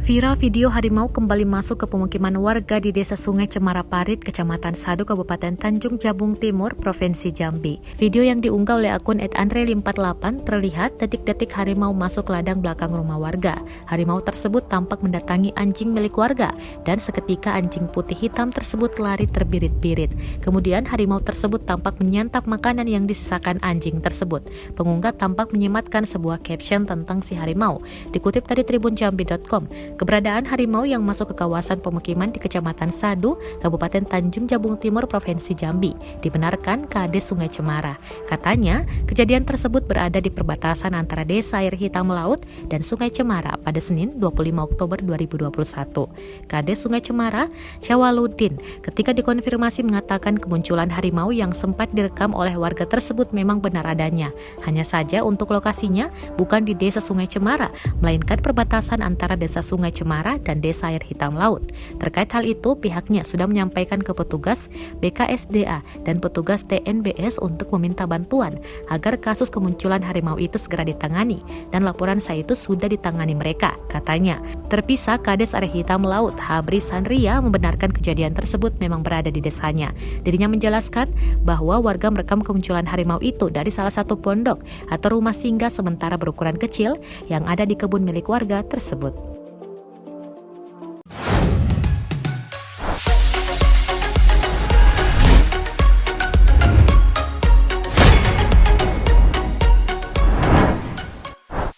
Viral video harimau kembali masuk ke pemukiman warga di Desa Sungai Cemara Parit, Kecamatan Sadu, Kabupaten Tanjung Jabung Timur, Provinsi Jambi. Video yang diunggah oleh akun @andreli48 terlihat detik-detik harimau masuk ladang belakang rumah warga. Harimau tersebut tampak mendatangi anjing milik warga dan seketika anjing putih hitam tersebut lari terbirit-birit. Kemudian harimau tersebut tampak menyantap makanan yang disisakan anjing tersebut. Pengunggah tampak menyematkan sebuah caption tentang si harimau. Dikutip dari tribunjambi.com, keberadaan harimau yang masuk ke kawasan pemukiman di Kecamatan Sadu, Kabupaten Tanjung Jabung Timur, Provinsi Jambi, dibenarkan Kades Sungai Cemara. Katanya, kejadian tersebut berada di perbatasan antara Desa Air Hitam Laut dan Sungai Cemara pada Senin 25 Oktober 2021. Kades Sungai Cemara, Syawaludin, ketika dikonfirmasi mengatakan kemunculan harimau yang sempat direkam oleh warga tersebut memang benar adanya. Hanya saja untuk lokasinya bukan di Desa Sungai Cemara, melainkan perbatasan antara Desa Sungai Cemara dan Desa Air Hitam Laut. Terkait hal itu, pihaknya sudah menyampaikan ke petugas BKSDA dan petugas TNBS untuk meminta bantuan agar kasus kemunculan harimau itu segera ditangani, dan laporan saya itu sudah ditangani mereka, katanya. Terpisah, Kades Air Hitam Laut, Habri Sanria, membenarkan kejadian tersebut memang berada di desanya. Dirinya menjelaskan bahwa warga merekam kemunculan harimau itu dari salah satu pondok atau rumah singgah sementara berukuran kecil yang ada di kebun milik warga tersebut.